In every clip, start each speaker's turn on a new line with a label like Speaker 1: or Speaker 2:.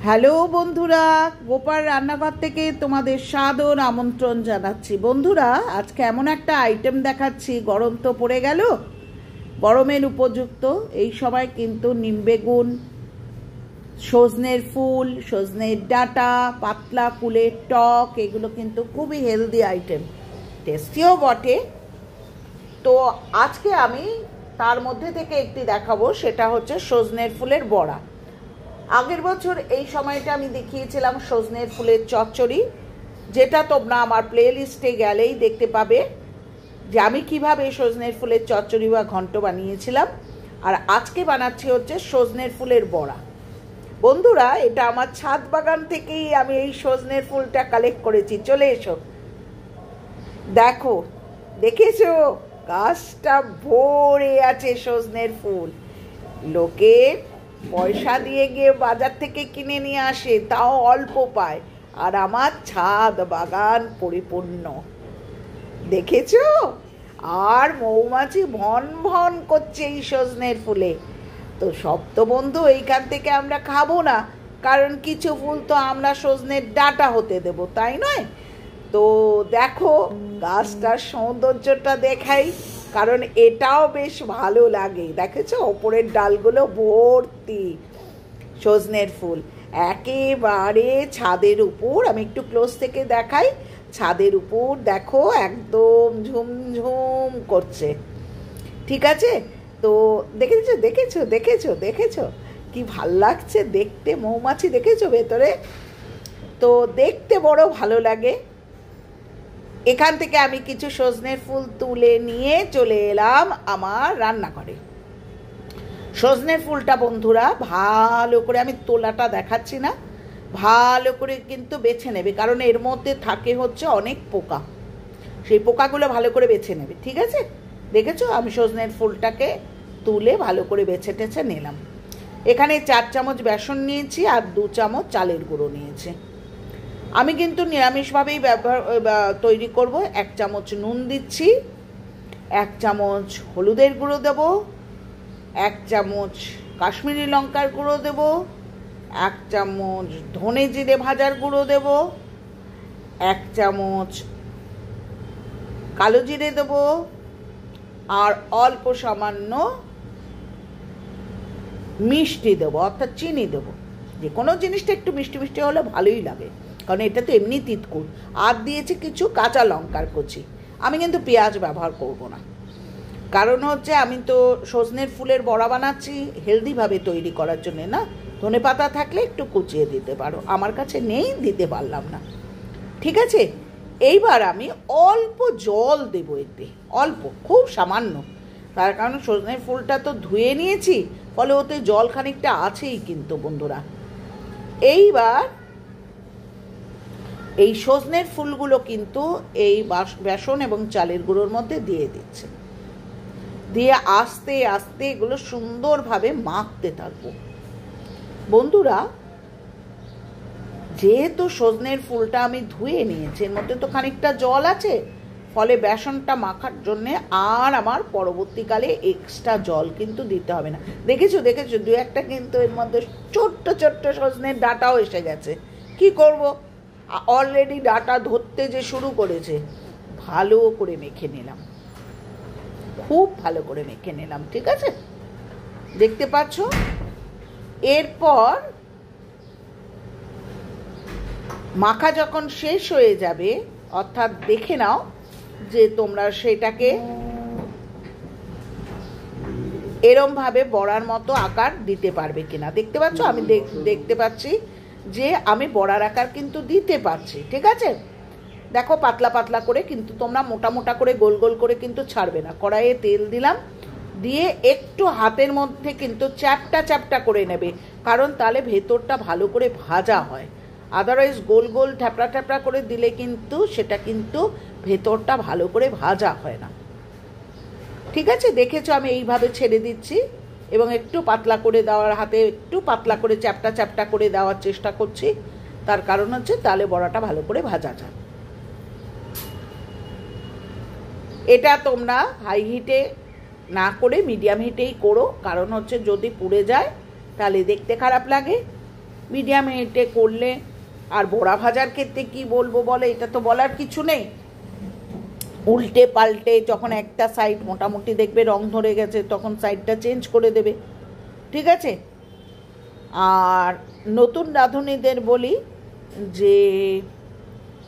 Speaker 1: Hello বন্ধুরা, গোপাল রান্নাঘর থেকে তোমাদের সাদর আমন্ত্রণ জানাচ্ছি। বন্ধুরা, আজকে এমন একটা আইটেম দেখাচ্ছি, গরম তো পড়ে গেল, গরমের উপযুক্ত এই সময় কিন্তু নিম বেগুন, সজনের ফুল, সজনের ডাঁটা, পাতলা কুলের টক, এগুলো কিন্তু খুবই হেলদি আইটেম, টেস্টিও বটে। তো আজকে আমি তার মধ্যে থেকে একটি দেখাবো, সেটা হচ্ছে সজনের ফুলের বড়া। আগের বছর এই সময়টা আমি দেখিয়েছিলাম সজনের ফুলের চচ্চড়ি, যেটা তোমরা আমার প্লে লিস্টে গেলেই দেখতে পাবে যে আমি কিভাবে সজনের ফুলের চচ্চড়ি বা ঘন্ট বানিয়েছিলাম। আর আজকে বানাচ্ছি হচ্ছে সজনের ফুলের বড়া। বন্ধুরা, এটা আমার ছাদ বাগান থেকেই আমি এই সজনের ফুলটা কালেক্ট করেছি। চলে এসো, দেখো, দেখেছো গাছটা ভরে আছে সজনের ফুল। লোকে পয়সা দিয়ে গিয়ে বাজার থেকে কিনে নিয়ে আসে, তাও অল্প পায়, আর আমার ছাদ বাগান পরিপূর্ণ, দেখেছো? আর মৌমাছি ভন ভন করছে এই সজনের ফুলে। তো সব তো বন্ধু এইখান থেকে আমরা খাবো না, কারণ কিছু ফুল তো আমরা সজনের ডাঁটা হতে দেব, তাই নয়? তো দেখো গাছটার সৌন্দর্যটা দেখাই, কারণ এটাও বেশ ভালো লাগে। দেখেছো ওপরের ডালগুলো ভর্তি সজনের ফুল, একেবারে ছাদের উপর। আমি একটু ক্লোজ থেকে দেখাই, ছাদের উপর দেখো একদম ঝুমঝুম করছে। ঠিক আছে, তো দেখেছো দেখেছো দেখেছো দেখেছো কি ভাল লাগছে দেখতে, মৌমাছি দেখেছো ভেতরে, তো দেখতে বড় ভালো লাগে। এখান থেকে আমি কিছু সজনের ফুল তুলে নিয়ে চলে এলাম আমার রান্নাঘরে। সজনের ফুলটা বন্ধুরা ভালো করে, আমি তোলাটা দেখাচ্ছি না, ভালো করে কিন্তু বেছে নেবে, কারণ এর মধ্যে থাকে হচ্ছে অনেক পোকা, সেই পোকাগুলো ভালো করে বেছে নেবে। ঠিক আছে, দেখেছো আমি সজনের ফুলটাকে তুলে ভালো করে বেছে টেছে নিলাম। এখানে 4 চামচ বেসন নিয়েছি আর 2 চামচ চালের গুঁড়ো নিয়েছি। আমি কিন্তু নিরামিষভাবেই তৈরি করব। 1 চামচ নুন দিচ্ছি, 1 চামচ হলুদের গুঁড়ো দেব, 1 চামচ কাশ্মীরি লঙ্কার গুঁড়ো দেব, 1 চামচ ধনে জিরে ভাজার গুঁড়ো দেব, 1 চামচ কালো জিরে দেব, আর অল্প সামান্য মিষ্টি দেবো, অর্থাৎ চিনি দেবো। যে কোনো জিনিসটা একটু মিষ্টি মিষ্টি হলে ভালোই লাগে, কারণ এটা তো এমনি তিতকুট। আর দিয়েছি কিছু কাঁচা লঙ্কার কুচি। আমি কিন্তু পেঁয়াজ ব্যবহার করব না, কারণ হচ্ছে আমি তো সজনের ফুলের বড়া বানাচ্ছি হেলদিভাবে তৈরি করার জন্যে না। ধনে পাতা থাকলে একটু কুচিয়ে দিতে পারো, আমার কাছে নেই, দিতে পারলাম না। ঠিক আছে, এইবার আমি অল্প জল দেবো এতে, অল্প, খুব সামান্য, তার কারণ সজনের ফুলটা তো ধুয়ে নিয়েছি, ফলে ওতে জল খানিকটা আছেই কিন্তু বন্ধুরা। এইবার এই সজনের ফুলগুলো কিন্তু এই বেসন এবং চালের গুঁড়োর মধ্যে দিয়ে দিচ্ছে, দিয়ে আস্তে আস্তে এগুলো সুন্দরভাবে মাখতে থাকবো। বন্ধুরা, যেহেতু সজনের ফুলটা আমি ধুয়ে নিয়েছি, এর মধ্যে তো খানিকটা জল আছে, ফলে বেসনটা মাখার জন্যে আর আমার পরবর্তীকালে এক্সট্রা জল কিন্তু দিতে হবে না। দেখেছো দেখেছো 2-1টা কিন্তু এর মধ্যে ছোট্ট ছোট্ট সজনের ডাঁটাও এসে গেছে। কি করব, অলরেডি ডাঁটা ধরতে যে শুরু করেছে। ভালো করে মেখে নিলাম, খুব ভালো করে মেখে নিলাম। ঠিক আছে, দেখতে পাচ্ছ? এরপর মাখা যখন শেষ হয়ে যাবে, অর্থাৎ দেখে নাও যে তোমরা সেটাকে এরমভাবে বড়ার মতো আকার দিতে পারবে কিনা। দেখতে পাচ্ছ, আমি দেখতে পাচ্ছি যে আমি বড়ার আকার কিন্তু দিতে পারছি। ঠিক আছে, দেখো পাতলা পাতলা করে, কিন্তু তোমরা মোটা মোটা করে গোল গোল করে কিন্তু ছাড়বে না। কড়াইয়ে তেল দিলাম, দিয়ে একটু হাতের মধ্যে কিন্তু চ্যাপটা চ্যাপটা করে নেবে, কারণ তাহলে ভেতরটা ভালো করে ভাজা হয়। আদারওয়াইজ গোল গোল ট্যাপড়া ট্যাপড়া করে দিলে কিন্তু সেটা কিন্তু ভেতরটা ভালো করে ভাজা হয় না। ঠিক আছে, দেখেছো আমি এইভাবে ছেড়ে দিচ্ছি এবং একটু পাতলা করে দেওয়ার, হাতে একটু পাতলা করে চ্যাপটা চ্যাপটা করে দেওয়ার চেষ্টা করছি। তার কারণ হচ্ছে তাহলে বড়াটা ভালো করে ভাজা যায়। এটা তোমরা হাই হিটে না করে মিডিয়াম হিটেই করো, কারণ হচ্ছে যদি পুড়ে যায় তাহলে দেখতে খারাপ লাগে। মিডিয়াম হিটে করলে। আর বড়া ভাজার ক্ষেত্রে কি বলবো বলে, এটা তো বলার কিছু নেই, উল্টে পাল্টে যখন একটা সাইড মোটামুটি দেখবে রং ধরে গেছে তখন সাইডটা চেঞ্জ করে দেবে, ঠিক আছে। আর নতুন রাঁধুনিদের বলি যে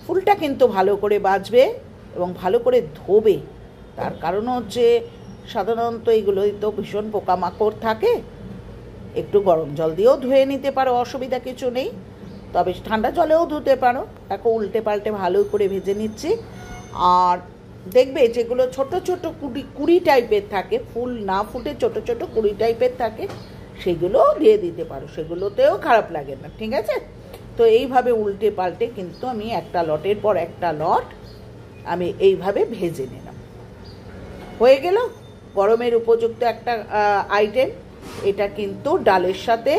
Speaker 1: ফুলটা কিন্তু ভালো করে ভাজবে এবং ভালো করে ধোবে। তার কারণ হচ্ছে সাধারণত এগুলোই তো ভীষণ পোকামাকড় থাকে। একটু গরম জল দিয়েও ধুয়ে নিতে পারো, অসুবিধা কিছু নেই, তবে ঠান্ডা জলেও ধুতে পারো। তাকে উল্টে পাল্টে ভালো করে ভেজে নিচ্ছি। আর দেখবে যেগুলো ছোট ছোট কুড়ি টাইপের থাকে, ফুল না ফুটে ছোট ছোট কুড়ি টাইপের থাকে, সেগুলোও দিয়ে দিতে পারো, সেগুলোতেও খারাপ লাগে না, ঠিক আছে। তো এইভাবে উল্টে পাল্টে কিন্তু আমি একটা লটের পর একটা লট আমি এইভাবে ভেজে নিলাম। হয়ে গেল গরমের উপযুক্ত একটা আইটেম। এটা কিন্তু ডালের সাথে,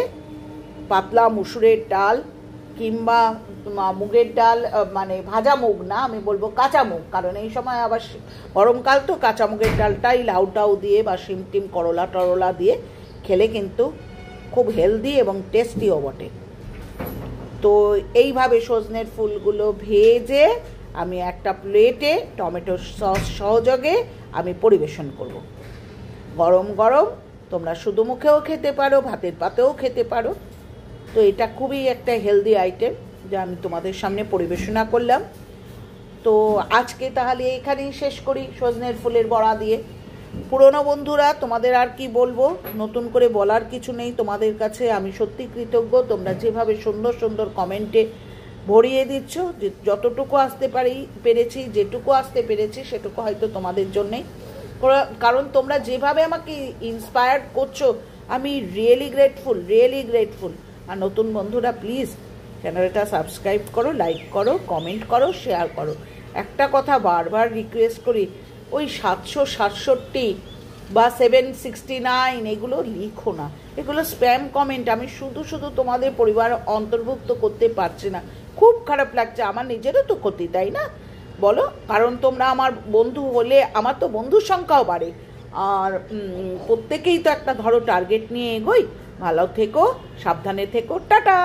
Speaker 1: পাতলা মুসুরের ডাল কিংবা মুগের ডাল, মানে ভাজা মুগ না, আমি বলবো কাঁচা মুগ, কারণ এই সময় আবার গরমকাল তো কাঁচা মুগের ডালটাই লাউ টাউ দিয়ে বা শিম টিম করলা টরলা দিয়ে খেলে কিন্তু খুব হেলদি এবং টেস্টিও বটে। তো এইভাবে সজনের ফুলগুলো ভেজে আমি একটা প্লেটে টমেটো সস সহযোগে আমি পরিবেশন করব। গরম গরম তোমরা শুধু মুখেও খেতে পারো, ভাতের পাতেও খেতে পারো। তো এটা খুবই একটা হেলদি আইটেম যা আমি তোমাদের সামনে পরিবেশনা করলাম। তো আজকে তাহলে এখানেই শেষ করি সজনের ফুলের বড়া দিয়ে। পুরনো বন্ধুরা, তোমাদের আর কি বলবো, নতুন করে বলার কিছু নেই। তোমাদের কাছে আমি সত্যি কৃতজ্ঞ, তোমরা যেভাবে সুন্দর সুন্দর কমেন্টে ভরিয়ে দিচ্ছ। যে যতটুকু আসতে পেরেছি, যেটুকু আসতে পেরেছি সেটুকু হয়তো তোমাদের জন্যেই, কারণ তোমরা যেভাবে আমাকে ইন্সপায়ার করছো, আমি রিয়েলি গ্রেটফুল। আর নতুন বন্ধুরা প্লিজ চ্যানেলটা সাবস্ক্রাইব করো, লাইক করো, কমেন্ট করো, শেয়ার করো। একটা কথা বারবার রিকোয়েস্ট করি, ওই 767 বা 769 এগুলো লিখো না, এগুলো স্প্যাম কমেন্ট। আমি শুধু তোমাদের পরিবার অন্তর্ভুক্ত করতে পারছি না, খুব খারাপ লাগছে। আমার নিজেরও তো ক্ষতি, তাই না বলো? কারণ তোমরা আমার বন্ধু হলে আমার তো বন্ধুর সংখ্যাও বাড়ে। আর প্রত্যেকেই তো একটা ধরো টার্গেট নিয়ে এগোই। ভালো থেকো, সাবধানে থেকো, টাটা।